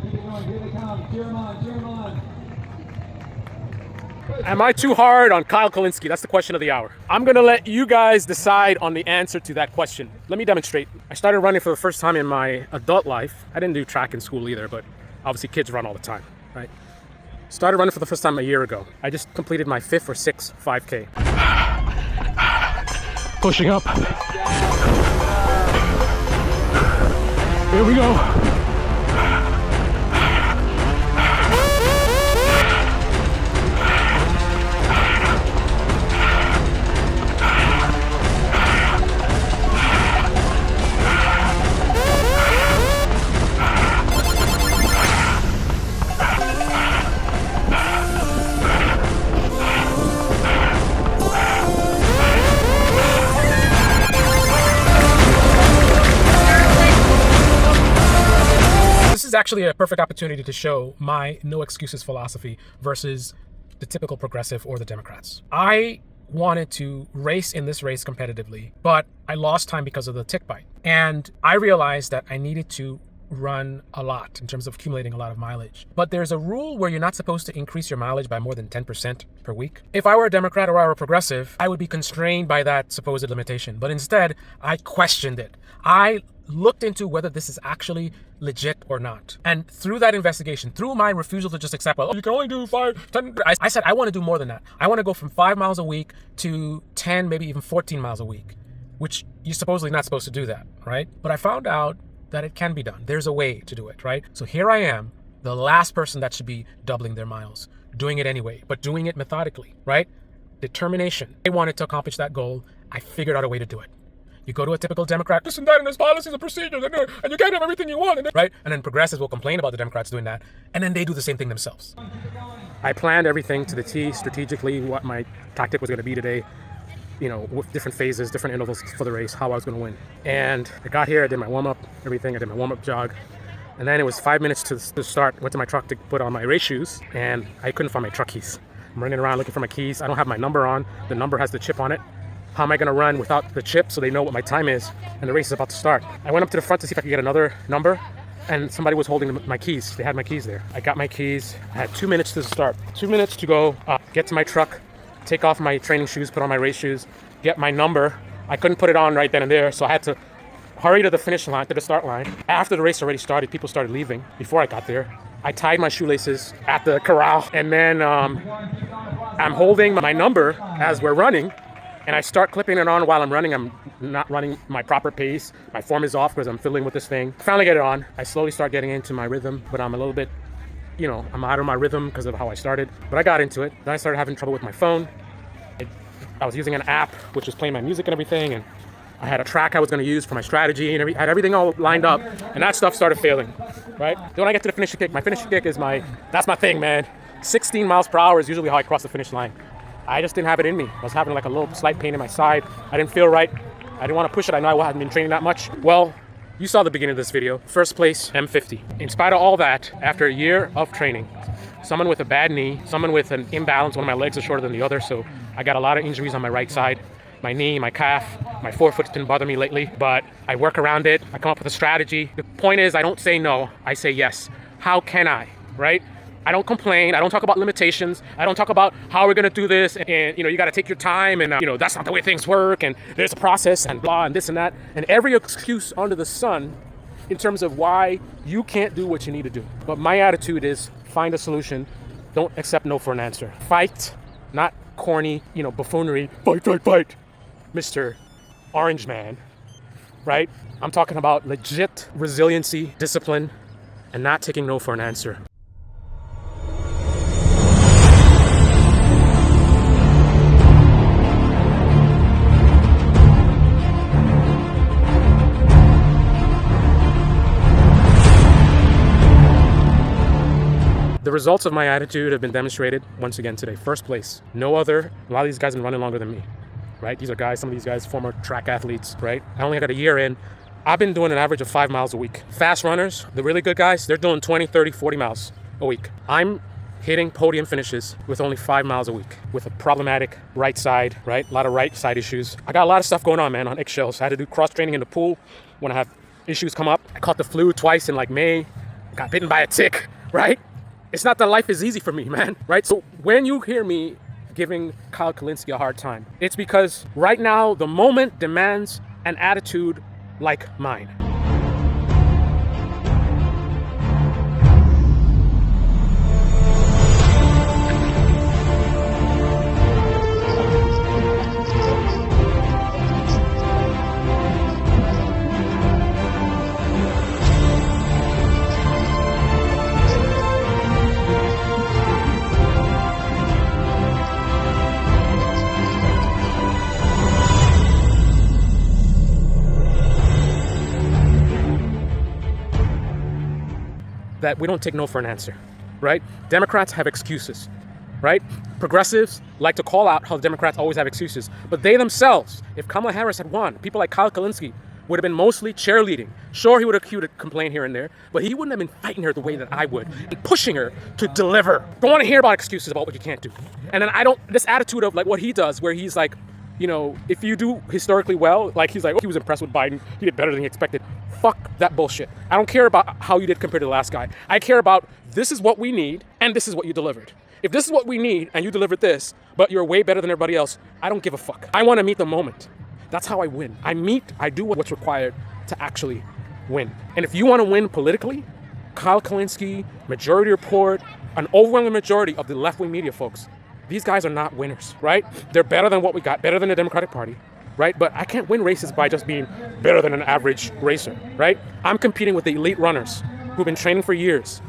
keep it going, here they come, cheer them on, cheer them on. Am I too hard on Kyle Kulinski? That's the question of the hour. I'm gonna let you guys decide on the answer to that question. Let me demonstrate. I started running for the first time in my adult life. I didn't do track in school either, but obviously kids run all the time, right? Started running for the first time a year ago. I just completed my 5th or 6th 5K. Pushing up. Here we go. This is actually a perfect opportunity to show my no excuses philosophy versus the typical progressive or the Democrats. I wanted to race in this race competitively, but I lost time because of the tick bite. And I realized that I needed to run a lot in terms of accumulating a lot of mileage. But there's a rule where you're not supposed to increase your mileage by more than 10% per week. If I were a Democrat or I were a progressive, I would be constrained by that supposed limitation. But instead, I questioned it. I looked into whether this is actually legit or not. And through that investigation, through my refusal to just accept, well, you can only do 5, 10, I said, I want to do more than that. I want to go from 5 miles a week to 10, maybe even 14 miles a week, which you're supposedly not supposed to do that, right? But I found out that it can be done. There's a way to do it, right? So here I am, the last person that should be doubling their miles, doing it anyway, but doing it methodically, right? Determination. I wanted to accomplish that goal. I figured out a way to do it. You go to a typical Democrat, this and that, and there's policies and procedures, and you can't have everything you want, right? And then progressives will complain about the Democrats doing that, and then they do the same thing themselves. I planned everything to the T, strategically, what my tactic was going to be today, you know, with different phases, different intervals for the race, how I was going to win. And I got here, I did my warm-up, everything, I did my warm-up jog, and then it was 5 minutes to start. Went to my truck to put on my race shoes, and I couldn't find my truck keys. I'm running around looking for my keys. I don't have my number on. The number has the chip on it. How am I going to run without the chip so they know what my time is and the race is about to start? I went up to the front to see if I could get another number, and somebody was holding my keys. They had my keys there. I got my keys. I had 2 minutes to start. 2 minutes to go, get to my truck, take off my training shoes, put on my race shoes, get my number. I couldn't put it on right then and there, so I had to hurry to the finish line, to the start line. After the race already started, people started leaving before I got there. I tied my shoelaces at the corral, and then I'm holding my number as we're running, and I start clipping it on while I'm running. I'm not running my proper pace. My form is off because I'm fiddling with this thing. Finally get it on. I slowly start getting into my rhythm, but I'm a little bit, you know, I'm out of my rhythm because of how I started. But I got into it. Then I started having trouble with my phone. I was using an app which was playing my music and everything, and I had a track I was going to use for my strategy, and I had everything all lined up, and that stuff started failing, right? Then when I get to the finishing kick, my finishing kick is that's my thing, man. 16 miles per hour is usually how I cross the finish line. I just didn't have it in me. I was having like a little slight pain in my side. I didn't feel right. I didn't want to push it. I know I hadn't been training that much. Well, you saw the beginning of this video. First place, M50. In spite of all that, after a year of training, someone with a bad knee, someone with an imbalance, one of my legs is shorter than the other, so I got a lot of injuries on my right side. My knee, my calf, my forefoot's been bothering me lately, but I work around it. I come up with a strategy. The point is, I don't say no, I say yes. How can I, right? I don't complain. I don't talk about limitations. I don't talk about how we're going to do this. And, you know, you got to take your time and, you know, that's not the way things work. And there's a process and blah and this and that. And every excuse under the sun in terms of why you can't do what you need to do. But my attitude is find a solution. Don't accept no for an answer. Fight, not corny, you know, buffoonery. Fight, fight, fight. Mr. Orange Man, right? I'm talking about legit resiliency, discipline, and not taking no for an answer. The results of my attitude have been demonstrated once again today. First place, no other. A lot of these guys have been running longer than me, right? These are guys, some of these guys, former track athletes, right? I only got a year in. I've been doing an average of 5 miles a week. Fast runners, the really good guys, they're doing 20, 30, 40 miles a week. I'm hitting podium finishes with only 5 miles a week with a problematic right side, right? A lot of right side issues. I got a lot of stuff going on, man, on eggshells. I had to do cross training in the pool when I have issues come up. I caught the flu twice in like May. got bitten by a tick, right? It's not that life is easy for me, man, right? So when you hear me giving Kyle Kulinski a hard time, it's because right now the moment demands an attitude like mine. That we don't take no for an answer, right? Democrats have excuses, right? Progressives like to call out how the Democrats always have excuses, but they themselves, if Kamala Harris had won, people like Kyle Kulinski would have been mostly cheerleading. Sure, he would have queued a complaint here and there, but he wouldn't have been fighting her the way that I would and pushing her to deliver. Don't want to hear about excuses about what you can't do. And then this attitude of like what he does, where he's like, you know, if you do historically well, like he's like, oh, he was impressed with Biden, he did better than he expected. Fuck that bullshit. I don't care about how you did compared to the last guy. I care about this is what we need and this is what you delivered. If this is what we need and you delivered this, but you're way better than everybody else, I don't give a fuck. I want to meet the moment. That's how I win. I do what's required to actually win. And if you want to win politically, Kyle Kulinski, Majority Report, an overwhelming majority of the left-wing media folks, these guys are not winners, right? They're better than what we got, better than the Democratic Party, right? But I can't win races by just being better than an average racer, right? I'm competing with the elite runners who've been training for years.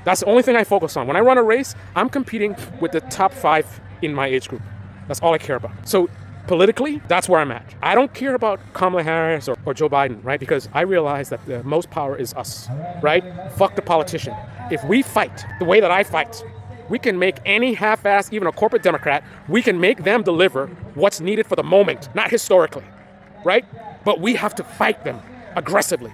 That's the only thing I focus on. When I run a race, I'm competing with the top 5 in my age group. That's all I care about. So politically, that's where I'm at. I don't care about Kamala Harris or Joe Biden, right? Because I realize that the most power is us, right? Fuck the politician. If we fight the way that I fight, we can make any half-ass, even a corporate Democrat, we can make them deliver what's needed for the moment, not historically, right? But we have to fight them aggressively.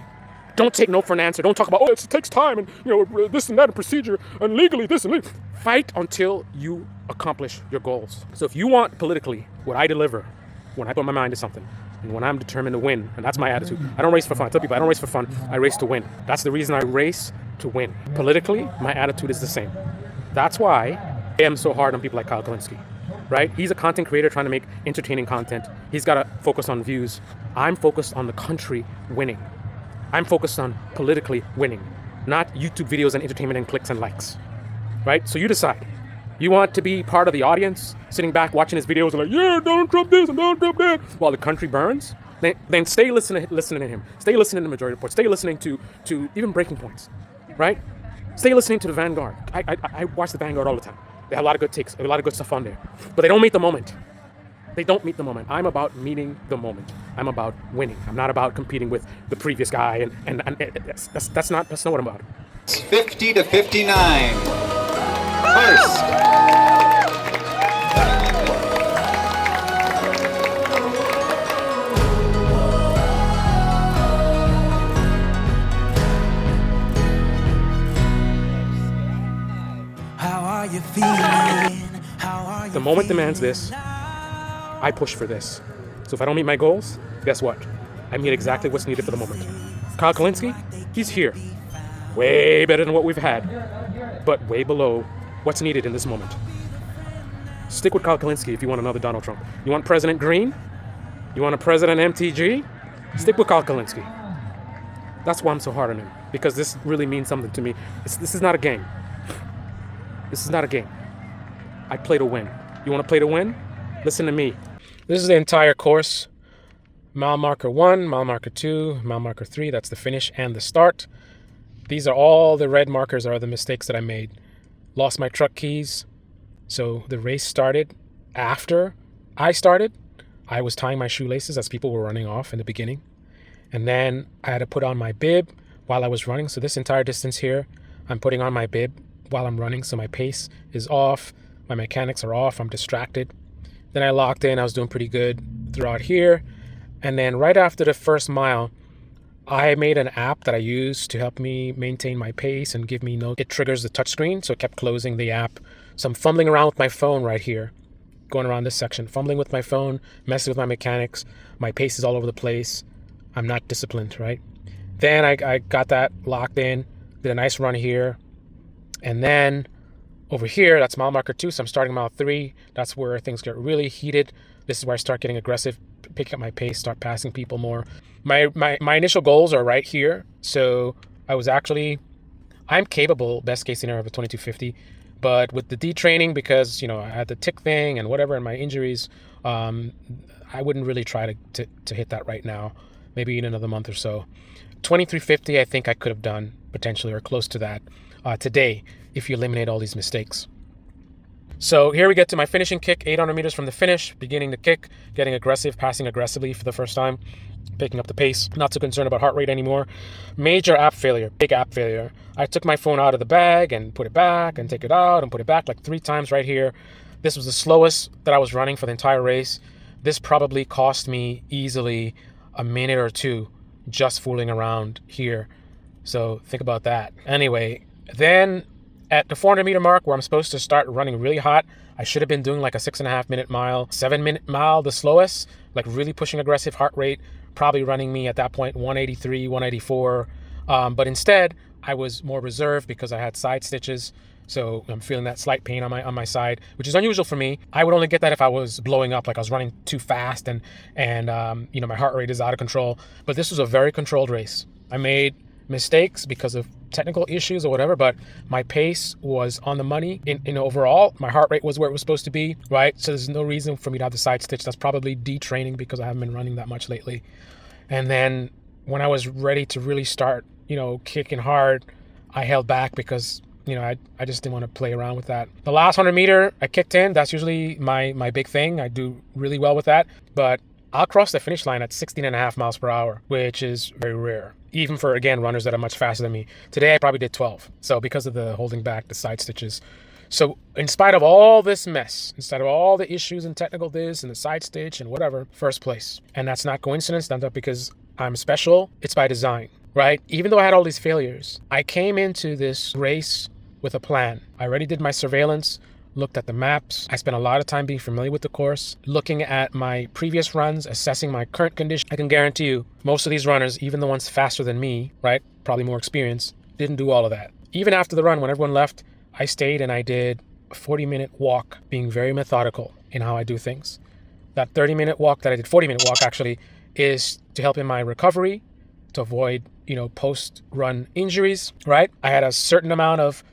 Don't take no for an answer. Don't talk about, oh, it takes time and, you know, this and that and procedure and legally this and that. Fight until you accomplish your goals. So if you want politically what I deliver, when I put my mind to something, and when I'm determined to win, and that's my attitude. I don't race for fun. I tell people I don't race for fun. I race to win. That's the reason I race to win. Politically, my attitude is the same. That's why I am so hard on people like Kyle Kulinski, right? He's a content creator trying to make entertaining content. He's got to focus on views. I'm focused on the country winning. I'm focused on politically winning, not YouTube videos and entertainment and clicks and likes, right? So you decide. You want to be part of the audience, sitting back watching his videos and like, yeah, Donald Trump this and Donald Trump that, while the country burns? Then stay listening to him. Stay listening to Majority Report. Stay listening to even Breaking Points, right? Stay listening to the Vanguard. I watch the Vanguard all the time. They have a lot of good takes, a lot of good stuff on there. But they don't meet the moment. They don't meet the moment. I'm about meeting the moment. I'm about winning. I'm not about competing with the previous guy, and that's not what I'm about. 50 to 59. First. The moment demands this. I push for this. So if I don't meet my goals, guess what? I meet exactly what's needed for the moment. Kyle Kulinski, he's here. Way better than what we've had, but way below what's needed in this moment. Stick with Kyle Kulinski if you want another Donald Trump. You want President Green? You want a President MTG? Stick with Kyle Kulinski. That's why I'm so hard on him, because this really means something to me. This is not a game. This is not a game. I play to win. You want to play to win? Listen to me. This is the entire course. Mile marker 1, mile marker 2, mile marker 3. That's the finish and the start. These are all the red markers are the mistakes that I made. Lost my truck keys. So the race started after I started. I was tying my shoelaces as people were running off in the beginning. And then I had to put on my bib while I was running. So this entire distance here, I'm putting on my bib while I'm running. So my pace is off. My mechanics are off. I'm distracted. Then I locked in. I was doing pretty good throughout here. And then right after the first mile, I made an app that I use to help me maintain my pace and give me notes. It triggers the touchscreen, so it kept closing the app. So I'm fumbling around with my phone right here, going around this section, fumbling with my phone, messing with my mechanics. My pace is all over the place. I'm not disciplined, right? Then I got that locked in, did a nice run here. And then over here, that's mile marker 2. So I'm starting mile 3. That's where things get really heated. This is where I start getting aggressive, pick up my pace, start passing people more. My initial goals are right here. So I'm capable, best case scenario, of a 2250. But with the detraining, because, you know, I had the tick thing and whatever and my injuries, I wouldn't really try to hit that right now. Maybe in another month or so. 2350, I think I could have done potentially, or close to that today, if you eliminate all these mistakes. So here we get to my finishing kick, 800 meters from the finish, beginning the kick, getting aggressive, passing aggressively for the first time, picking up the pace, not so concerned about heart rate anymore. Major app failure, big app failure. I took my phone out of the bag and put it back and take it out and put it back like 3 times right here. This was the slowest that I was running for the entire race. This probably cost me easily a minute or 2 just fooling around here. So think about that. Anyway, then at the 400 meter mark where I'm supposed to start running really hot, I should have been doing like a 6.5 minute mile, 7 minute mile, the slowest, like really pushing aggressive heart rate, probably running me at that point 183, 184. But instead, I was more reserved because I had side stitches. So I'm feeling that slight pain on my side, which is unusual for me. I would only get that if I was blowing up, like I was running too fast and you know, my heart rate is out of control. But this was a very controlled race. I made mistakes because of technical issues or whatever, but my pace was on the money. In overall, my heart rate was where it was supposed to be, right? So there's no reason for me to have the side stitch. That's probably detraining because I haven't been running that much lately. And then when I was ready to really start, you know, kicking hard, I held back because, you know, I just didn't want to play around with that. The last 100 meter, I kicked in. That's usually my big thing. I do really well with that. But I'll cross the finish line at 16.5 miles per hour, which is very rare, even for, again, runners that are much faster than me. Today, I probably did 12. So because of the holding back, the side stitches. So in spite of all this mess, in spite of all the issues and technical this and the side stitch and whatever, first place. And that's not coincidence. That's not because I'm special. It's by design, right? Even though I had all these failures, I came into this race with a plan. I already did my surveillance, looked at the maps. I spent a lot of time being familiar with the course, looking at my previous runs, assessing my current condition. I can guarantee you, most of these runners, even the ones faster than me, right, probably more experienced, didn't do all of that. Even after the run, when everyone left, I stayed and I did a 40-minute walk, being very methodical in how I do things. That 30-minute walk that I did, 40-minute walk actually, is to help in my recovery, to avoid, you know, post-run injuries, right? I had a certain amount of,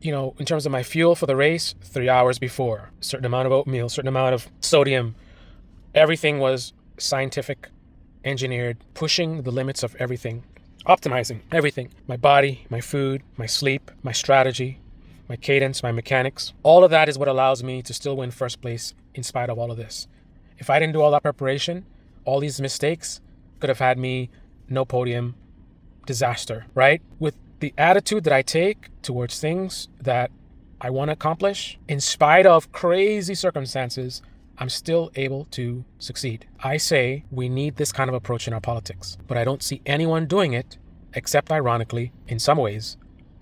you know, in terms of my fuel for the race, 3 hours before, a certain amount of oatmeal, certain amount of sodium. Everything was scientific, engineered, pushing the limits of everything, optimizing everything. My body, my food, my sleep, my strategy, my cadence, my mechanics. All of that is what allows me to still win first place in spite of all of this. If I didn't do all that preparation, all these mistakes could have had me no podium, disaster, right? With the attitude that I take towards things that I want to accomplish, in spite of crazy circumstances, I'm still able to succeed. I say we need this kind of approach in our politics, but I don't see anyone doing it, except ironically, in some ways.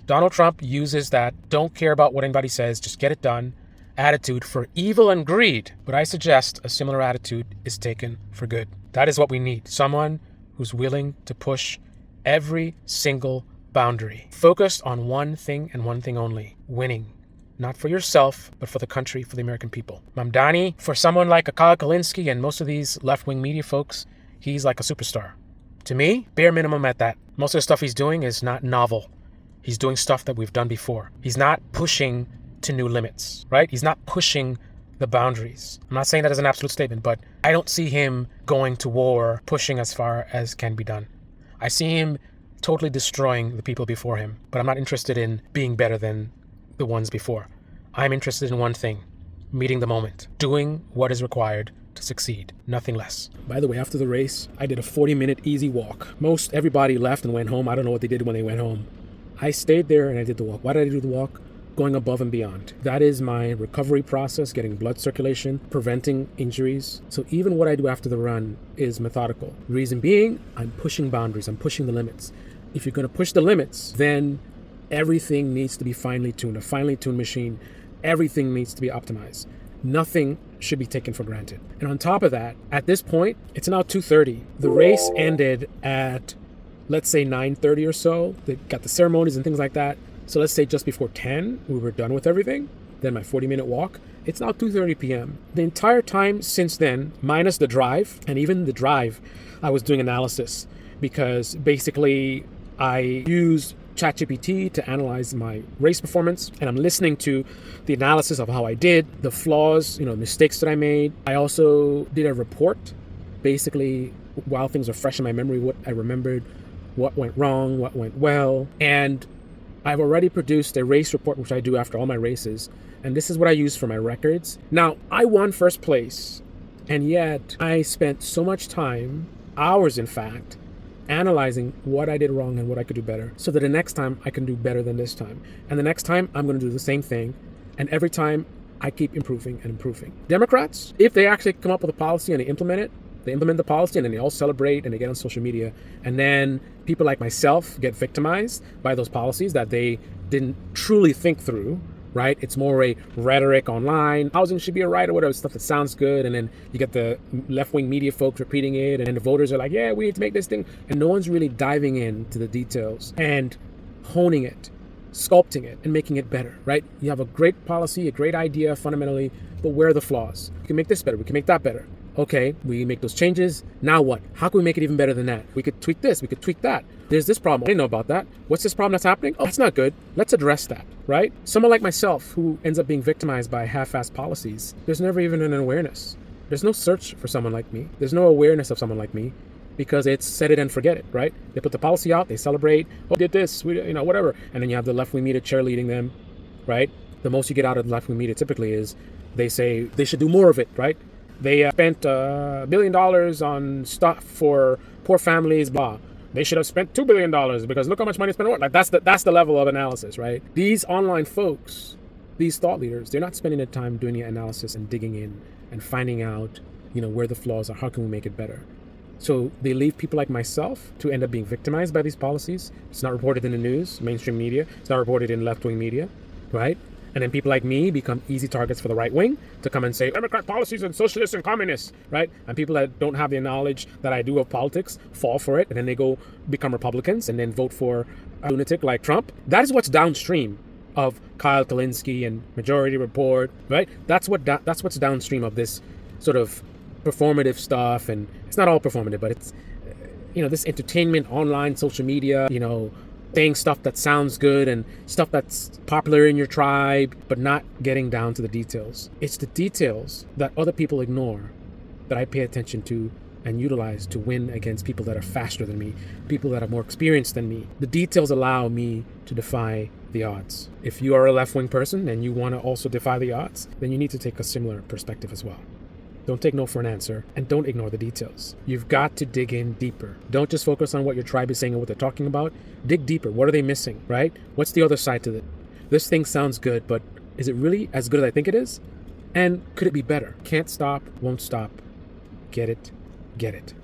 Donald Trump uses that don't care about what anybody says, just get it done attitude for evil and greed, but I suggest a similar attitude is taken for good. That is what we need. Someone who's willing to push every single boundary, focused on one thing and one thing only, winning. Not for yourself, but for the country, for the American people. Mamdani, for someone like a Kyle Kulinski and most of these left-wing media folks, he's like a superstar. To me, bare minimum at that. Most of the stuff he's doing is not novel. He's doing stuff that we've done before. He's not pushing to new limits, right? He's not pushing the boundaries. I'm not saying that as an absolute statement, but I don't see him going to war, pushing as far as can be done. I see him totally destroying the people before him, but I'm not interested in being better than the ones before. I'm interested in one thing, meeting the moment, doing what is required to succeed, nothing less. By the way, after the race, I did a 40-minute easy walk. Most everybody left and went home. I don't know what they did when they went home. I stayed there and I did the walk. Why did I do the walk? Going above and beyond. That is my recovery process, getting blood circulation, preventing injuries. So even what I do after the run is methodical. Reason being, I'm pushing boundaries, I'm pushing the limits. If you're going to push the limits, then everything needs to be finely tuned, a finely tuned machine. Everything needs to be optimized. Nothing should be taken for granted. And on top of that, at this point, it's now 2:30. The race ended at let's say 9:30 or so. They got the ceremonies and things like that. So let's say just before 10, we were done with everything. Then my 40-minute walk. It's now 2:30 p.m. The entire time since then, minus the drive, and even the drive, I was doing analysis because basically I used ChatGPT to analyze my race performance, and I'm listening to the analysis of how I did, the flaws, mistakes that I made. I also did a report, basically while things are fresh in my memory, what I remembered, what went wrong, what went well, and I've already produced a race report, which I do after all my races, and this is what I use for my records. Now, I won first place, and yet I spent so much time, hours in fact, analyzing what I did wrong and what I could do better, so that the next time I can do better than this time. And the next time I'm going to do the same thing, and every time I keep improving and improving. Democrats, if they actually come up with a policy and they implement the policy, and then they all celebrate and they get on social media, and then people like myself get victimized by those policies that they didn't truly think through, right? It's more a rhetoric online. Housing should be a right or whatever, stuff that sounds good. And then you get the left-wing media folks repeating it. And then the voters are like, yeah, we need to make this thing. And no one's really diving into the details and honing it, sculpting it, and making it better, right? You have a great policy, a great idea fundamentally, but where are the flaws? We can make this better. We can make that better. Okay, we make those changes. Now what? How can we make it even better than that? We could tweak this. We could tweak that. There's this problem. I didn't know about that. What's this problem that's happening? Oh, that's not good. Let's address that, right? Someone like myself who ends up being victimized by half-assed policies, there's never even an awareness. There's no search for someone like me. There's no awareness of someone like me because it's set it and forget it, right? They put the policy out. They celebrate. Oh, did this, whatever. And then you have the left-wing media cheerleading them, right? The most you get out of the left-wing media typically is they say they should do more of it, right? They spent $1 billion on stuff for poor families, blah. They should have spent $2 billion because look how much money it's spent on what? Like that's the level of analysis, right? These online folks, these thought leaders, they're not spending their time doing the analysis and digging in and finding out, where the flaws are. How can we make it better? So they leave people like myself to end up being victimized by these policies. It's not reported in the news, mainstream media. It's not reported in left-wing media, right? And then people like me become easy targets for the right wing to come and say, Democrat policies and socialists and communists, right? And people that don't have the knowledge that I do of politics fall for it. And then they go become Republicans and then vote for a lunatic like Trump. That is what's downstream of Kyle Kulinski and Majority Report, right? That's what's downstream of this sort of performative stuff. And it's not all performative, but it's, this entertainment, online, social media, saying stuff that sounds good and stuff that's popular in your tribe, but not getting down to the details. It's the details that other people ignore that I pay attention to and utilize to win against people that are faster than me, people that are more experienced than me. The details allow me to defy the odds. If you are a left-wing person and you want to also defy the odds, then you need to take a similar perspective as well. Don't take no for an answer, and don't ignore the details. You've got to dig in deeper. Don't just focus on what your tribe is saying and what they're talking about. Dig deeper. What are they missing, right? What's the other side to it? This thing sounds good, but is it really as good as I think it is? And could it be better? Can't stop, won't stop. Get it, get it.